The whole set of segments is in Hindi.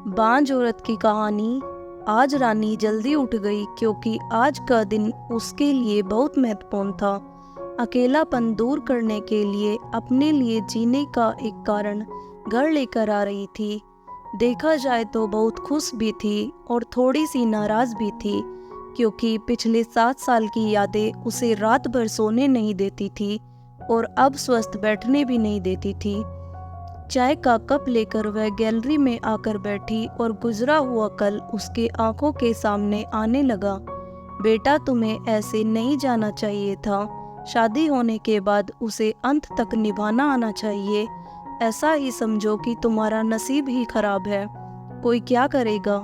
बांझ औरत की कहानी। आज रानी जल्दी उठ गई क्योंकि आज का दिन उसके लिए बहुत महत्वपूर्ण था। अकेलापन दूर करने के लिए अपने लिए जीने का एक कारण घर लेकर आ रही थी। देखा जाए तो बहुत खुश भी थी और थोड़ी सी नाराज भी थी क्योंकि पिछले 7 साल की यादें उसे रात भर सोने नहीं देती थी और अब स्वस्थ बैठने भी नहीं देती थी। चाय का कप लेकर वह गैलरी में आकर बैठी और गुजरा हुआ कल उसके आंखों के सामने आने लगा। बेटा, तुम्हें ऐसे नहीं जाना चाहिए था। शादी होने के बाद उसे अंत तक निभाना आना चाहिए। ऐसा ही समझो कि तुम्हारा नसीब ही खराब है। कोई क्या करेगा।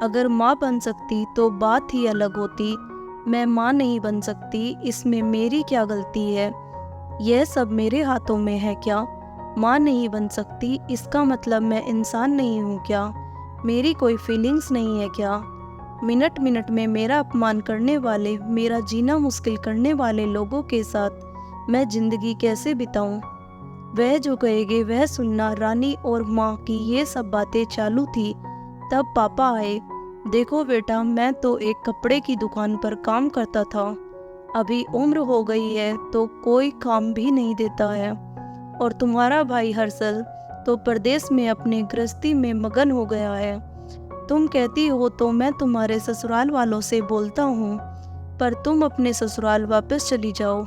अगर माँ बन सकती तो बात ही अलग होती। मैं माँ नहीं बन सकती, इसमें मेरी क्या गलती है। यह सब मेरे हाथों में है क्या। माँ नहीं बन सकती इसका मतलब मैं इंसान नहीं हूँ क्या। मेरी कोई फीलिंग्स नहीं है क्या। मिनट मिनट में मेरा अपमान करने वाले, मेरा जीना मुश्किल करने वाले लोगों के साथ मैं जिंदगी कैसे बिताऊं। वह जो कहेगे वह सुनना। रानी और माँ की ये सब बातें चालू थी तब पापा आए। देखो बेटा, मैं तो एक कपड़े की दुकान पर काम करता था। अभी उम्र हो गई है तो कोई काम भी नहीं देता है। और तुम्हारा भाई हर्षल तो परदेश में अपने गृहस्थी में मगन हो गया है। तुम कहती हो तो मैं तुम्हारे ससुराल वालों से बोलता हूँ, पर तुम अपने ससुराल वापस चली जाओ,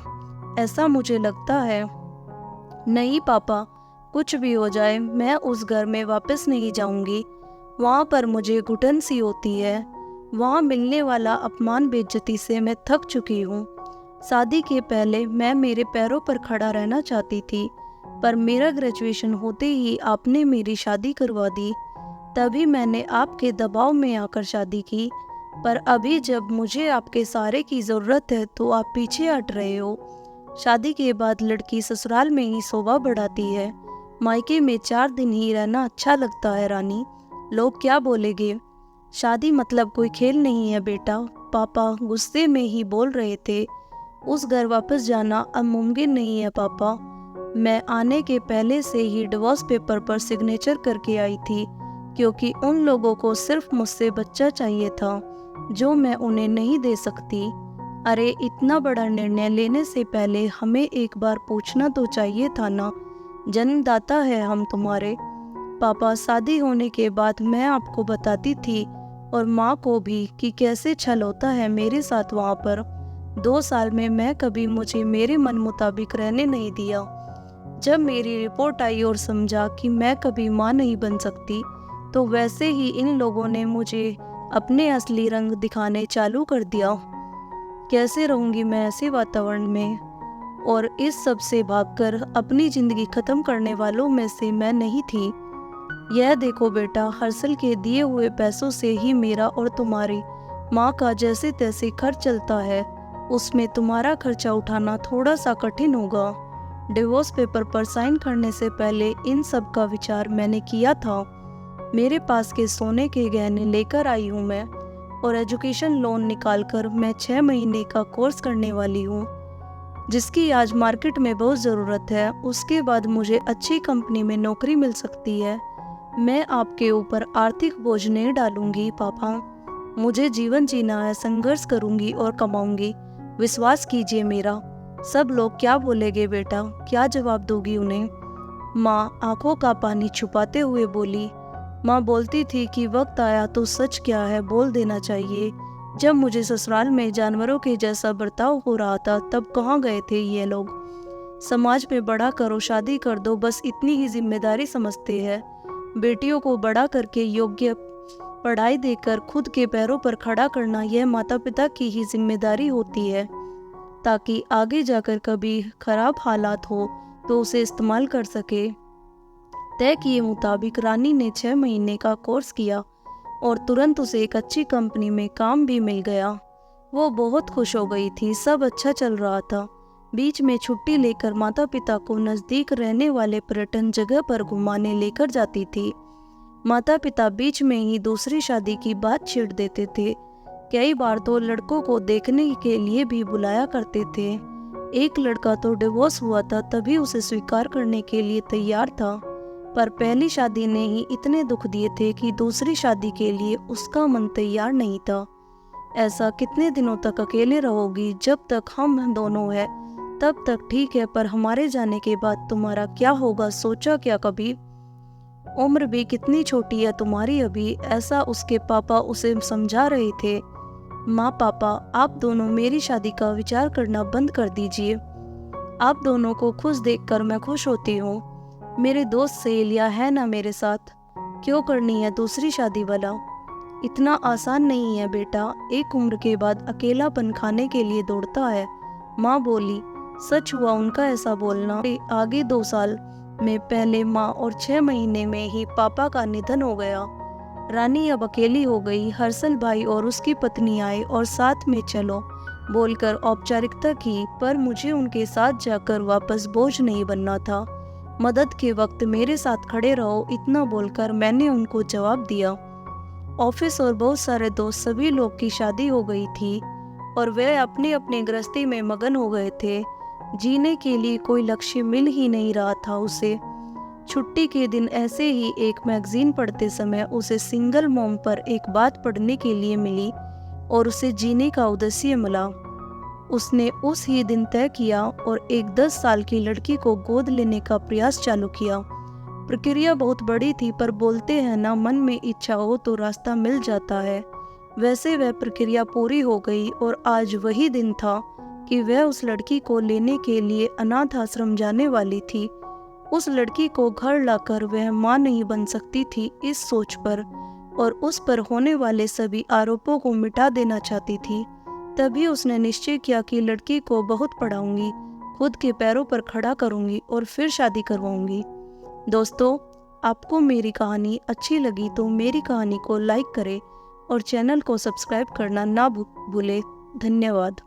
ऐसा मुझे लगता है। नहीं पापा, कुछ भी हो जाए मैं उस घर में वापस नहीं जाऊंगी। वहाँ पर मुझे घुटन सी होती है। वहाँ मिलने वाला अपमान बेइज्जती से मैं थक चुकी हूँ। शादी के पहले मैं मेरे पैरों पर खड़ा रहना चाहती थी, पर मेरा ग्रेजुएशन होते ही आपने मेरी शादी करवा दी। तभी मैंने आपके दबाव में आकर शादी की, पर अभी जब मुझे आपके सहारे की ज़रूरत है तो आप पीछे हट रहे हो। शादी के बाद लड़की ससुराल में ही शोभा बढ़ाती है। मायके में 4 दिन ही रहना अच्छा लगता है रानी। लोग क्या बोलेंगे। शादी मतलब कोई खेल नहीं है बेटा। पापा गुस्से में ही बोल रहे थे। उस घर वापस जाना अब मुमकिन नहीं है पापा। मैं आने के पहले से ही डिवोर्स पेपर पर सिग्नेचर करके आई थी क्योंकि उन लोगों को सिर्फ मुझसे बच्चा चाहिए था जो मैं उन्हें नहीं दे सकती। अरे, इतना बड़ा निर्णय लेने से पहले हमें एक बार पूछना तो चाहिए था ना। जन्मदाता है हम तुम्हारे। पापा, शादी होने के बाद मैं आपको बताती थी और माँ को भी कि कैसे छल होता है मेरे साथ वहाँ पर। 2 साल में मैं कभी मुझे मेरे मन मुताबिक रहने नहीं दिया। जब मेरी रिपोर्ट आई और समझा कि मैं कभी माँ नहीं बन सकती, तो वैसे ही इन लोगों ने मुझे अपने असली रंग दिखाने चालू कर दिया। कैसे रहूँगी मैं ऐसे वातावरण में। और इस सब से भागकर अपनी ज़िंदगी ख़त्म करने वालों में से मैं नहीं थी। यह देखो बेटा, हर्षल के दिए हुए पैसों से ही मेरा और तुम्हारी माँ का जैसे तैसे खर्च चलता है। उसमें तुम्हारा खर्चा उठाना थोड़ा सा कठिन होगा। डिवोर्स पेपर पर साइन करने से पहले इन सब का विचार मैंने किया था। मेरे पास के सोने के गहने लेकर आई हूँ मैं, और एजुकेशन लोन निकालकर मैं 6 महीने का कोर्स करने वाली हूँ जिसकी आज मार्केट में बहुत ज़रूरत है। उसके बाद मुझे अच्छी कंपनी में नौकरी मिल सकती है। मैं आपके ऊपर आर्थिक बोझ नहीं डालूंगी पापा। मुझे जीवन जीना है, संघर्ष करूंगी और कमाऊंगी। विश्वास कीजिए मेरा। सब लोग क्या बोलेंगे बेटा, क्या जवाब दोगी उन्हें। माँ आंखों का पानी छुपाते हुए बोली। माँ बोलती थी कि वक्त आया तो सच क्या है बोल देना चाहिए। जब मुझे ससुराल में जानवरों के जैसा बर्ताव हो रहा था तब कहाँ गए थे ये लोग। समाज में बड़ा करो, शादी कर दो, बस इतनी ही जिम्मेदारी समझते हैं। बेटियों को बड़ा करके योग्य पढ़ाई देकर खुद के पैरों पर खड़ा करना यह माता पिता की ही जिम्मेदारी होती है, ताकि आगे जाकर कभी खराब हालात हो तो उसे इस्तेमाल कर सके। तय किए मुताबिक रानी ने 6 महीने का कोर्स किया और तुरंत उसे एक अच्छी कंपनी में काम भी मिल गया। वो बहुत खुश हो गई थी, सब अच्छा चल रहा था। बीच में छुट्टी लेकर माता पिता को नज़दीक रहने वाले पर्यटन जगह पर घुमाने लेकर जाती थी। माता पिता बीच में ही दूसरी शादी की बात छेड़ देते थे। कई बार तो लड़कों को देखने के लिए भी बुलाया करते थे। एक लड़का तो डिवोर्स हुआ था तभी उसे स्वीकार करने के लिए तैयार था। पर पहली शादी ने ही इतने दुख दिए थे कि दूसरी शादी के लिए उसका मन तैयार नहीं था। ऐसा कितने दिनों तक अकेले रहोगी? जब तक हम दोनों हैं तब तक ठीक है, पर हमारे जाने के बाद तुम्हारा क्या होगा, सोचा क्या कभी? उम्र भी कितनी छोटी है तुम्हारी अभी, ऐसा उसके पापा उसे समझा रहे थे। माँ पापा, आप दोनों मेरी शादी का विचार करना बंद कर दीजिए। आप दोनों को खुश देखकर मैं खुश होती हूँ। मेरे दोस्त सहेलियाँ है ना मेरे साथ, क्यों करनी है दूसरी शादी वाला? इतना आसान नहीं है बेटा, एक उम्र के बाद अकेलापन खाने के लिए दौड़ता है। माँ बोली। सच हुआ उनका ऐसा बोलना। आगे 2 साल में पहले माँ और 6 महीने में ही पापा का निधन हो गया। रानी अब अकेली हो गई। हर्षल भाई और उसकी पत्नी आए और साथ में चलो बोलकर औपचारिकता की, पर मुझे उनके साथ जाकर वापस बोझ नहीं बनना था। मदद के वक्त मेरे साथ खड़े रहो, इतना बोलकर मैंने उनको जवाब दिया। ऑफिस और बहुत सारे दोस्त, सभी लोग की शादी हो गई थी और वे अपने अपने गृहस्थी में मगन हो गए थे। जीने के लिए कोई लक्ष्य मिल ही नहीं रहा था उसे। छुट्टी के दिन ऐसे ही एक मैगजीन पढ़ते समय उसे सिंगल मॉम पर एक बात पढ़ने के लिए मिली और उसे जीने का उद्देश्य मिला। उसने उस ही दिन तय किया और एक 10 साल की लड़की को गोद लेने का प्रयास चालू किया। प्रक्रिया बहुत बड़ी थी, पर बोलते हैं ना, मन में इच्छा हो तो रास्ता मिल जाता है। वैसे वह प्रक्रिया पूरी हो गई और आज वही दिन था कि वह उस लड़की को लेने के लिए अनाथ आश्रम जाने वाली थी। उस लड़की को घर लाकर वह माँ नहीं बन सकती थी, इस सोच पर और उस पर होने वाले सभी आरोपों को मिटा देना चाहती थी। तभी उसने निश्चय किया कि लड़की को बहुत पढ़ाऊंगी, खुद के पैरों पर खड़ा करूंगी और फिर शादी करवाऊंगी। दोस्तों, आपको मेरी कहानी अच्छी लगी तो मेरी कहानी को लाइक करें और चैनल को सब्सक्राइब करना ना भूलें। धन्यवाद।